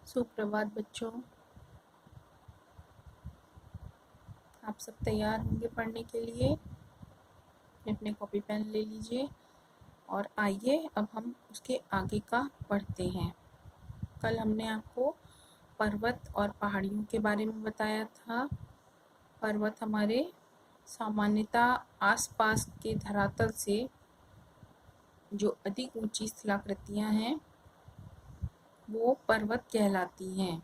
सुप्रभात बच्चों। आप सब तैयार होंगे पढ़ने के लिए। अपने कॉपी पेन ले लीजिए और आइए अब हम उसके आगे का पढ़ते हैं। कल हमने आपको पर्वत और पहाड़ियों के बारे में बताया था। पर्वत हमारे सामान्यतः आसपास के धरातल से जो अधिक ऊंची स्थलाकृतियां हैं वो पर्वत कहलाती हैं।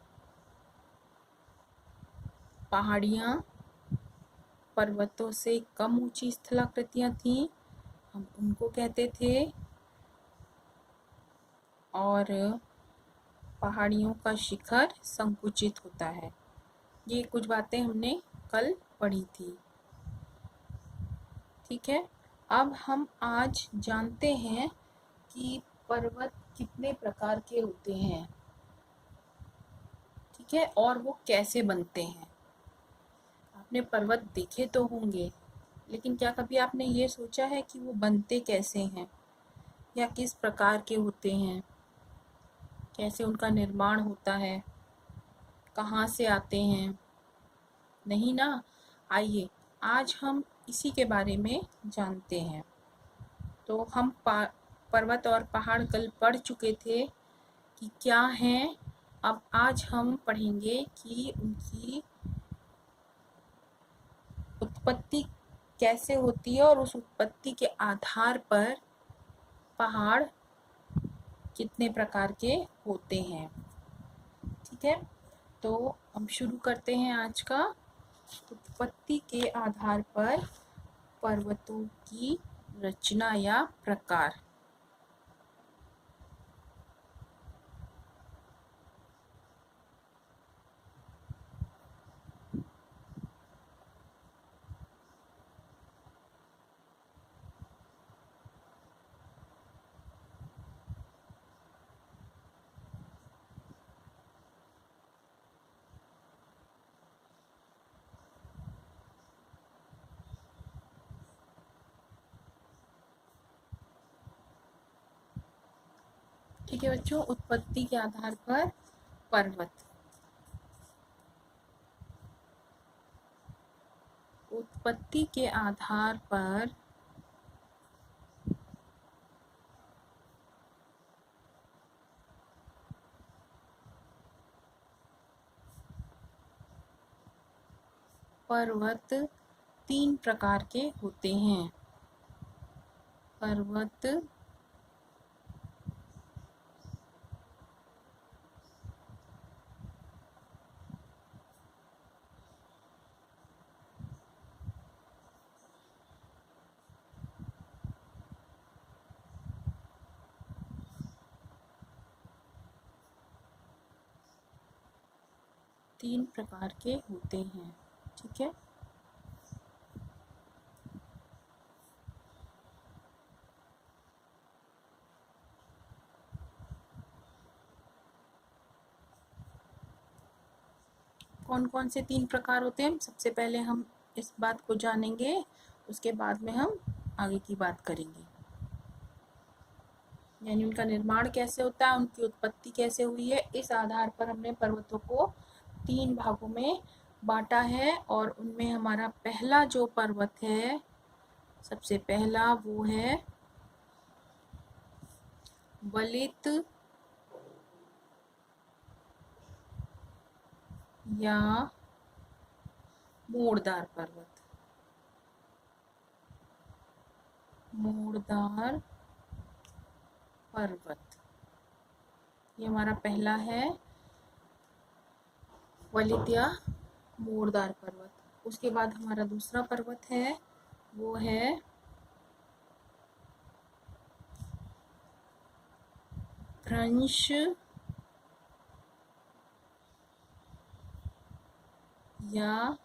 पहाड़ियाँ पर्वतों से कम ऊंची स्थलाकृतियां थीं, हम उनको कहते थे। और पहाड़ियों का शिखर संकुचित होता है। ये कुछ बातें हमने कल पढ़ी थी। ठीक है, अब हम आज जानते हैं कि पर्वत कितने प्रकार के होते हैं। ठीक है, और वो कैसे बनते हैं। आपने पर्वत देखे तो होंगे, लेकिन क्या कभी आपने ये सोचा है कि वो बनते कैसे हैं या किस प्रकार के होते हैं, कैसे उनका निर्माण होता है, कहाँ से आते हैं? नहीं ना। आइए आज हम इसी के बारे में जानते हैं। तो हम पर्वत और पहाड़ कल पढ़ चुके थे कि क्या हैं। अब आज हम पढ़ेंगे कि उनकी उत्पत्ति कैसे होती है और उस उत्पत्ति के आधार पर पहाड़ कितने प्रकार के होते हैं। ठीक है, तो हम शुरू करते हैं आज का। उत्पत्ति के आधार पर पर्वतों की रचना या प्रकार। ठीक है बच्चों, उत्पत्ति के आधार पर पर्वत। उत्पत्ति के आधार पर पर्वत तीन प्रकार के होते हैं। पर्वत तीन प्रकार के होते हैं। ठीक है, कौन कौन से तीन प्रकार होते हैं सबसे पहले हम इस बात को जानेंगे, उसके बाद में हम आगे की बात करेंगे। यानी उनका निर्माण कैसे होता है, उनकी उत्पत्ति कैसे हुई है, इस आधार पर हमने पर्वतों को तीन भागों में बांटा है। और उनमें हमारा पहला जो पर्वत है, सबसे पहला वो है वलित या मोड़दार पर्वत। मोड़दार पर्वत ये हमारा पहला है, वलित या मोड़दार पर्वत। उसके बाद हमारा दूसरा पर्वत है, वो है भ्रंश या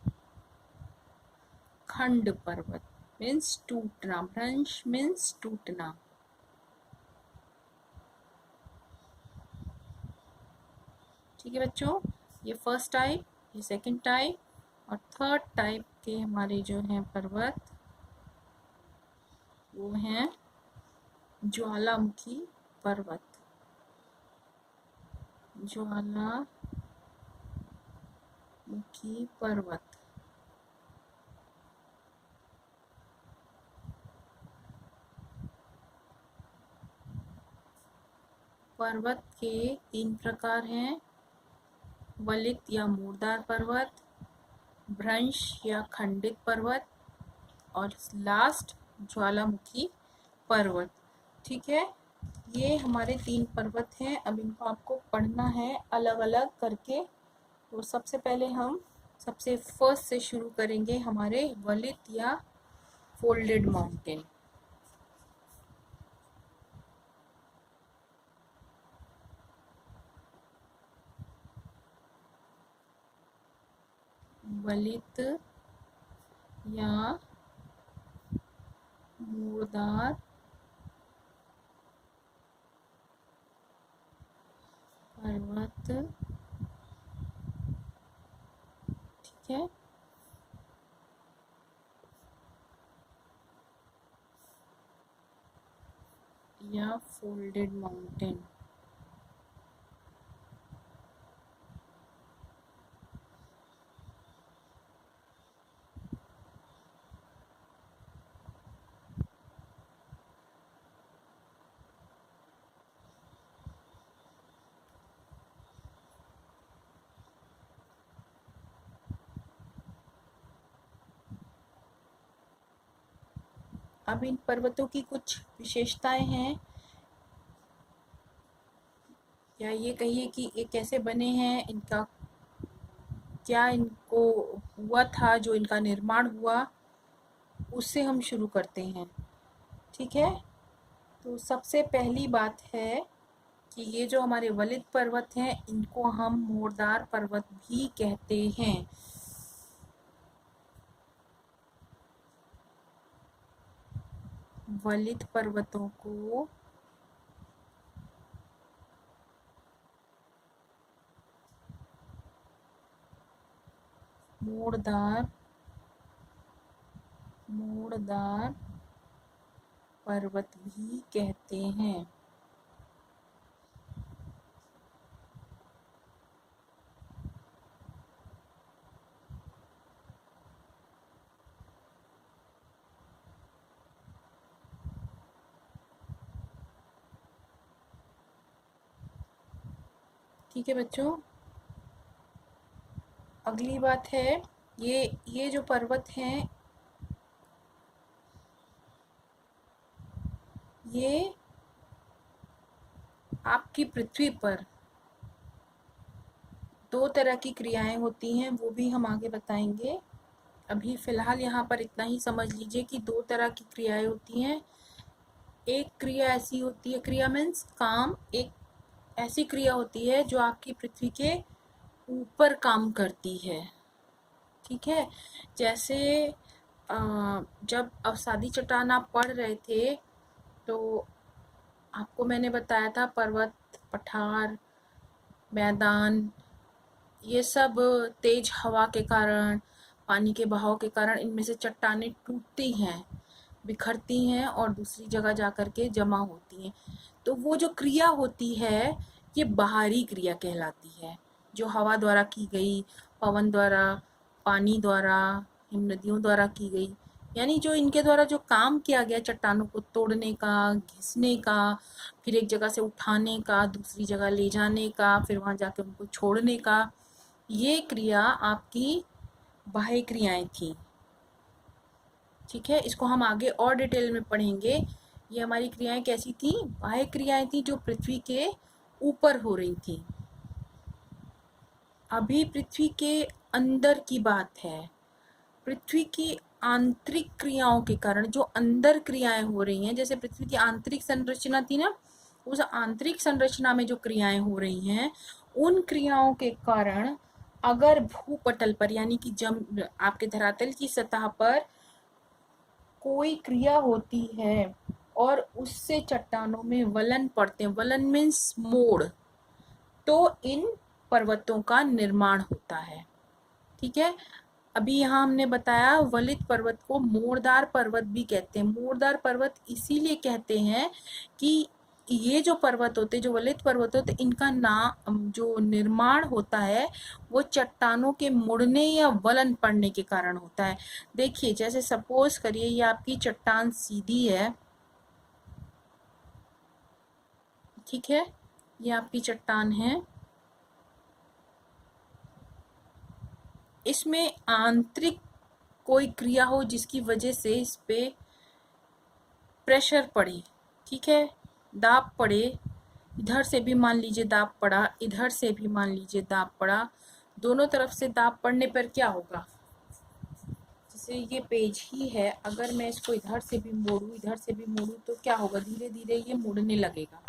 खंड पर्वत। मीन्स टूटना, भ्रंश मीन्स टूटना। ठीक है बच्चों, ये फर्स्ट टाइप, ये सेकंड टाइप और थर्ड टाइप के हमारे जो हैं पर्वत वो हैं ज्वालामुखी पर्वत। ज्वालामुखी पर्वत। पर्वत के 3 प्रकार हैं, वलित या मूरदार पर्वत, भ्रंश या खंडित पर्वत, और लास्ट ज्वालामुखी पर्वत। ठीक है, ये हमारे 3 पर्वत हैं। अब इनको आपको पढ़ना है अलग अलग करके। तो सबसे पहले हम सबसे फर्स्ट से शुरू करेंगे, हमारे वलित या फोल्डेड माउंटेन। वलित या मूरदार पर्वत। ठीक है, या फोल्डेड माउंटेन। अब इन पर्वतों की कुछ विशेषताएं हैं, या ये कहिए कि ये कैसे बने हैं, इनका क्या इनको हुआ था, जो इनका निर्माण हुआ, उससे हम शुरू करते हैं। ठीक है, तो सबसे पहली बात है कि ये जो हमारे वलित पर्वत हैं, इनको हम मूरदार पर्वत भी कहते हैं। वलित पर्वतों को मूरदार पर्वत भी कहते हैं। ठीक है बच्चों, अगली बात है, ये जो पर्वत हैं, ये आपकी पृथ्वी पर 2 तरह की क्रियाएं होती हैं, वो भी हम आगे बताएंगे। अभी फिलहाल यहाँ पर इतना ही समझ लीजिए कि 2 तरह की क्रियाएं होती हैं। एक क्रिया ऐसी होती है, क्रिया मीन्स काम, एक ऐसी क्रिया होती है जो आपकी पृथ्वी के ऊपर काम करती है। ठीक है, जैसे जब अवसादी चट्टान आप पढ़ रहे थे, तो आपको मैंने बताया था पर्वत, पठार, मैदान, ये सब तेज हवा के कारण, पानी के बहाव के कारण इनमें से चट्टानें टूटती हैं, बिखरती हैं और दूसरी जगह जाकर के जमा होती हैं। तो वो जो क्रिया होती है, ये बाहरी क्रिया कहलाती है, जो हवा द्वारा की गई, पवन द्वारा, पानी द्वारा, हिम नदियों द्वारा की गई। यानी जो इनके द्वारा जो काम किया गया, चट्टानों को तोड़ने का, घिसने का, फिर एक जगह से उठाने का, दूसरी जगह ले जाने का, फिर वहां जाके उनको छोड़ने का, ये क्रिया आपकी बाह्य क्रियाएं थी। ठीक है, इसको हम आगे और डिटेल में पढ़ेंगे। ये हमारी क्रियाएं कैसी थी? बाह्य क्रियाएं थी, जो पृथ्वी के ऊपर हो रही थी। अभी पृथ्वी के अंदर की बात है। पृथ्वी की आंतरिक क्रियाओं के कारण जो अंदर क्रियाएं हो रही हैं, जैसे पृथ्वी की आंतरिक संरचना थी ना, उस आंतरिक संरचना में जो क्रियाएं हो रही हैं, उन क्रियाओं के कारण अगर भूपटल पर, यानी कि जब आपके धरातल की सतह पर कोई क्रिया होती है और उससे चट्टानों में वलन पड़ते हैं, वलन मीन्स मोड़, तो इन पर्वतों का निर्माण होता है। ठीक है, अभी यहाँ हमने बताया वलित पर्वत को मोड़दार पर्वत भी कहते हैं। मोड़दार पर्वत इसीलिए कहते हैं कि ये जो पर्वत होते, जो वलित पर्वत होते, इनका जो निर्माण होता है वो चट्टानों के मुड़ने या वलन पड़ने के कारण होता है। देखिए, जैसे सपोज करिए ये आपकी चट्टान सीधी है, ठीक है, ये आपकी चट्टान है, इसमें आंतरिक कोई क्रिया हो जिसकी वजह से इस पे प्रेशर पड़े, ठीक है, दाब पड़े, इधर से भी मान लीजिए दाब पड़ा, इधर से भी मान लीजिए दाब पड़ा, दोनों तरफ से दाब पड़ने पर क्या होगा, जैसे ये पेज ही है, अगर मैं इसको इधर से भी मोड़ूं, इधर से भी मोड़ूं, तो क्या होगा, धीरे धीरे ये मुड़ने लगेगा,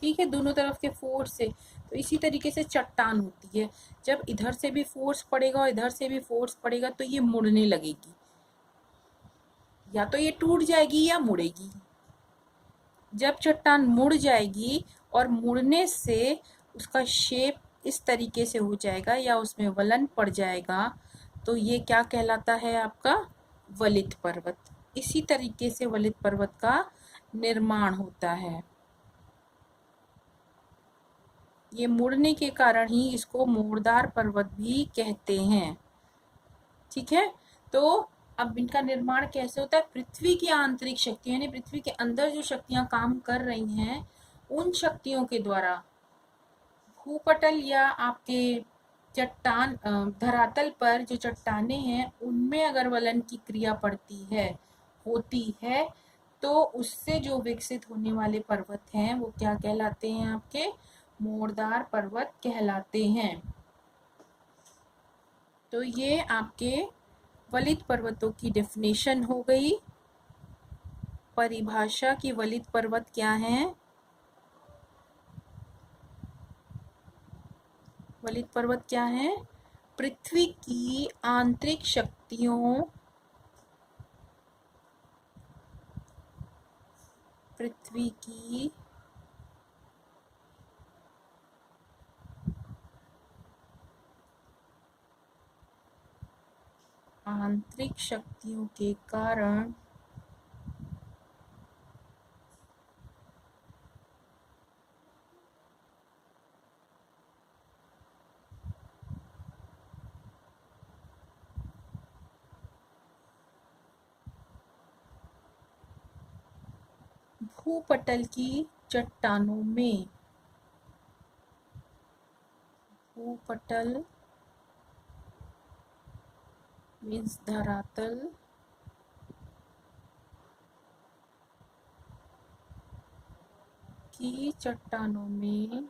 ठीक है, दोनों तरफ के फोर्स से। तो इसी तरीके से चट्टान होती है, जब इधर से भी फोर्स पड़ेगा और इधर से भी फोर्स पड़ेगा तो ये मुड़ने लगेगी, या तो ये टूट जाएगी या मुड़ेगी। जब चट्टान मुड़ जाएगी और मुड़ने से उसका शेप इस तरीके से हो जाएगा या उसमें वलन पड़ जाएगा, तो ये क्या कहलाता है, आपका वलित पर्वत। इसी तरीके से वलित पर्वत का निर्माण होता है। ये मुड़ने के कारण ही इसको मोड़दार पर्वत भी कहते हैं, ठीक है। तो अब इनका निर्माण कैसे होता है, पृथ्वी की आंतरिक शक्ति यानी पृथ्वी के अंदर जो शक्तियां काम कर रही हैं, उन शक्तियों के द्वारा भूपटल या आपके चट्टान धरातल पर जो चट्टानें हैं उनमें अगर वलन की क्रिया पड़ती है, होती है, तो उससे जो विकसित होने वाले पर्वत हैं वो क्या कहलाते हैं, आपके मोड़दार पर्वत कहलाते हैं। तो ये आपके वलित पर्वतों की डेफिनेशन हो गई। परिभाषा की वलित पर्वत क्या है, वलित पर्वत क्या है, पृथ्वी की आंतरिक शक्तियों, पृथ्वी की आंतरिक शक्तियों के कारण भूपटल की चट्टानों में, भूपटल मीन्स धरातल की चट्टानों में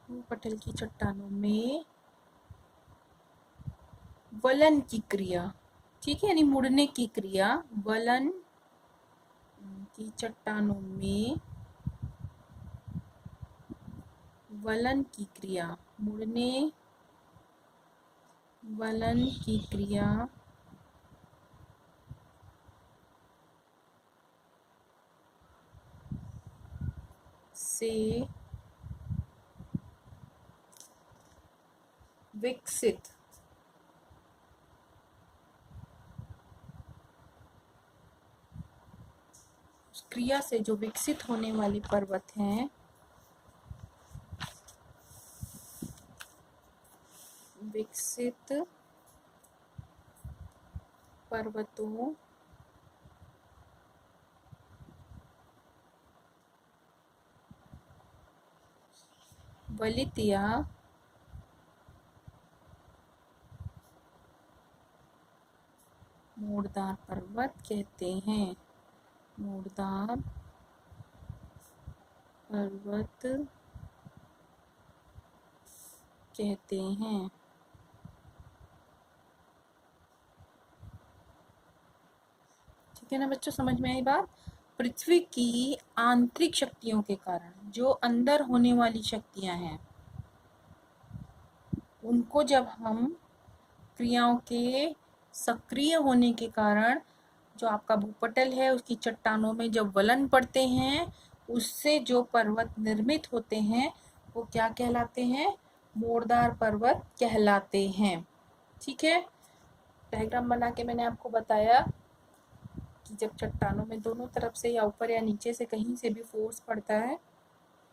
भूपटल की चट्टानों में वलन की क्रिया, ठीक है, यानी मुड़ने की क्रिया, वलन की चट्टानों में वलन की क्रिया, मुड़ने वलन की क्रिया से विकसित क्रिया से जो विकसित होने वाले पर्वत हैं, विकसित पर्वतों वलित या मोड़दार पर्वत कहते हैं, मोड़दार पर्वत कहते हैं। ठीक है ना बच्चों, समझ में आई बात। पृथ्वी की आंतरिक शक्तियों के कारण जो अंदर होने वाली शक्तियां हैं, उनको जब हम क्रियाओं के सक्रिय होने के कारण जो आपका भूपटल है उसकी चट्टानों में जब वलन पड़ते हैं, उससे जो पर्वत निर्मित होते हैं वो क्या कहलाते हैं, मोड़दार पर्वत कहलाते हैं। ठीक है, डायग्राम बना के मैंने आपको बताया कि जब चट्टानों में दोनों तरफ से या ऊपर या नीचे से कहीं से भी फोर्स पड़ता है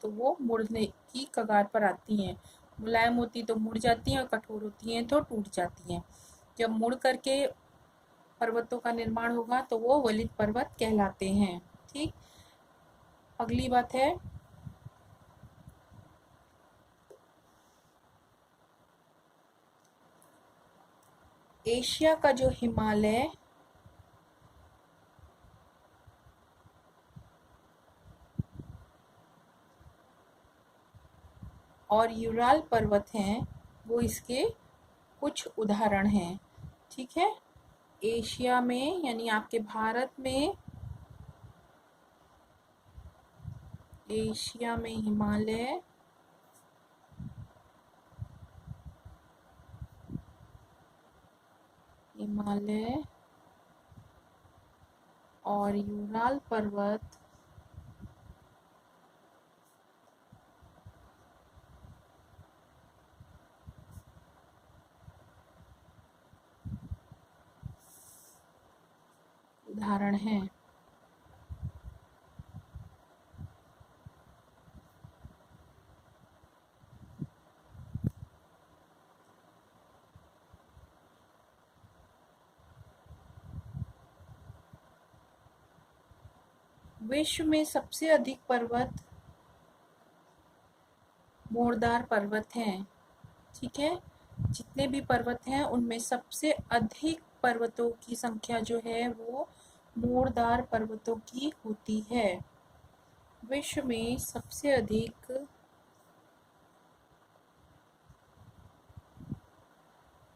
तो वो मुड़ने की कगार पर आती हैं। मुलायम होती तो मुड़ जाती हैं और कठोर होती हैं तो टूट जाती हैं। जब मुड़ करके पर्वतों का निर्माण होगा तो वो वलित पर्वत कहलाते हैं। ठीक, अगली बात है एशिया का जो हिमालय और यूराल पर्वत हैं वो इसके कुछ उदाहरण हैं। ठीक है, एशिया में यानी आपके भारत में एशिया में हिमालय और यूराल पर्वत उदाहरण हैं। विश्व में सबसे अधिक पर्वत मोरदार पर्वत हैं। ठीक है, जितने भी पर्वत हैं उनमें सबसे अधिक पर्वतों की संख्या जो है वो मोरदार पर्वतों की होती है। विश्व में सबसे अधिक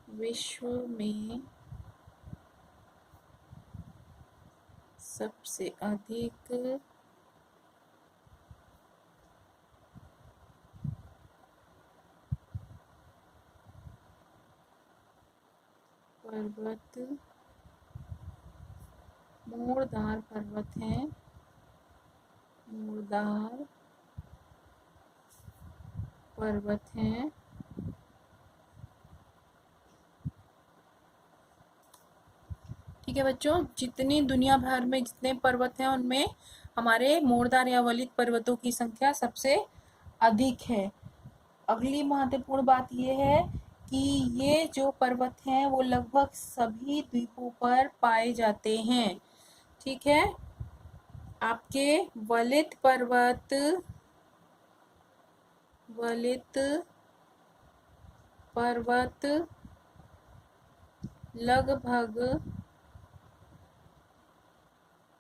विश्व में सबसे अधिक पर्वत मोरदार पर्वत हैं। मोरदार पर्वत हैं। ठीक है बच्चों, जितनी दुनिया भर में जितने पर्वत हैं उनमें हमारे मोरदार या वलित पर्वतों की संख्या सबसे अधिक है। अगली महत्वपूर्ण बात यह है कि ये जो पर्वत हैं वो लगभग सभी द्वीपों पर पाए जाते हैं। ठीक है, आपके वलित पर्वत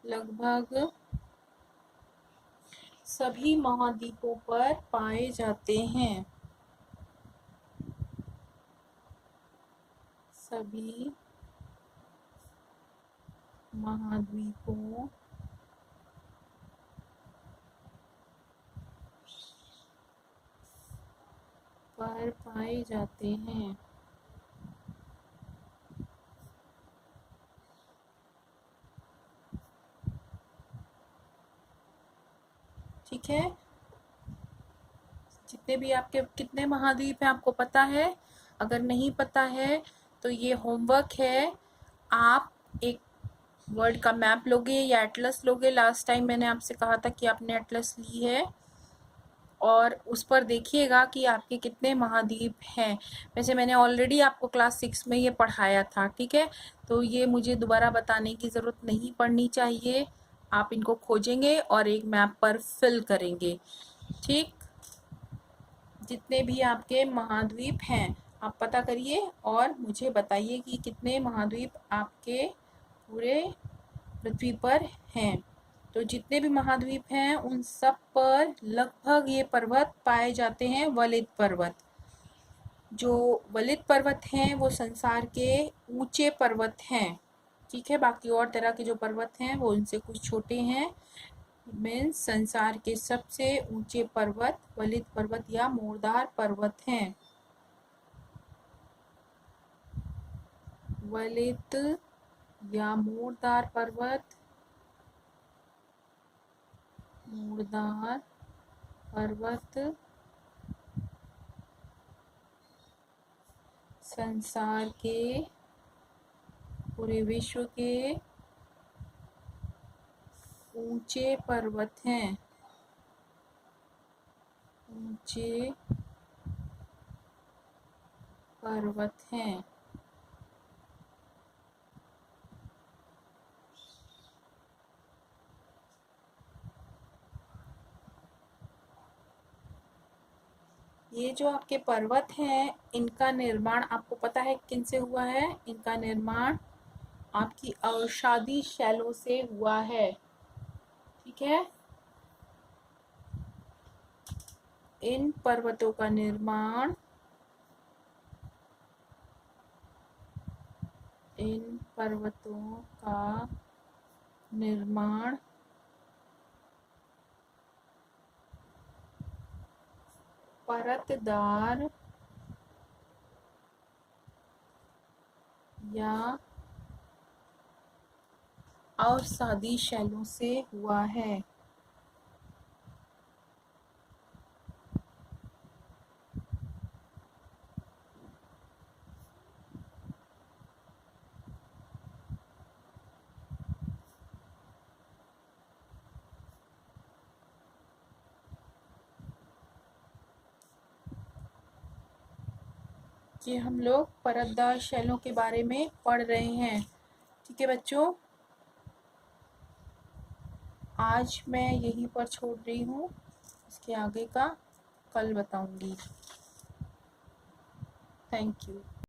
लगभग सभी महाद्वीपों पर पाए जाते हैं। सभी महाद्वीपों पर पाए जाते हैं। ठीक है, जितने भी आपके कितने महाद्वीप हैं आपको पता है? अगर नहीं पता है तो ये होमवर्क है। आप एक वर्ल्ड का मैप लोगे या एटलस लोगे। लास्ट टाइम मैंने आपसे कहा था कि आपने एटलस ली है और उस पर देखिएगा कि आपके कितने महाद्वीप हैं। वैसे मैंने ऑलरेडी आपको क्लास 6 में ये पढ़ाया था। ठीक है, तो ये मुझे दोबारा बताने की ज़रूरत नहीं पड़नी चाहिए। आप इनको खोजेंगे और एक मैप पर फिल करेंगे। ठीक, जितने भी आपके महाद्वीप हैं आप पता करिए और मुझे बताइए कि कितने महाद्वीप आपके पूरे पृथ्वी पर हैं। तो जितने भी महाद्वीप हैं उन सब पर लगभग ये पर्वत पाए जाते हैं, वलित पर्वत। जो वलित पर्वत हैं वो संसार के ऊंचे पर्वत हैं। ठीक है, बाकी और तरह के जो पर्वत हैं वो उनसे कुछ छोटे हैं। मीन्स संसार के सबसे ऊंचे पर्वत वलित पर्वत या मोरदार पर्वत हैं। वलित या मोरदार पर्वत संसार के पूरे विश्व के ऊंचे पर्वत हैं। ऊंचे पर्वत हैं। ये जो आपके पर्वत हैं, इनका निर्माण आपको पता है किन से हुआ है? इनका निर्माण आपकी अवसादी शैलों से हुआ है। ठीक है, इन पर्वतों का निर्माण परतदार या अवसादी शैलों से हुआ है। ये हम लोग परतदार शैलों के बारे में पढ़ रहे हैं। ठीक है बच्चों, आज मैं यहीं पर छोड़ रही हूँ, इसके आगे का कल बताऊंगी। Thank you.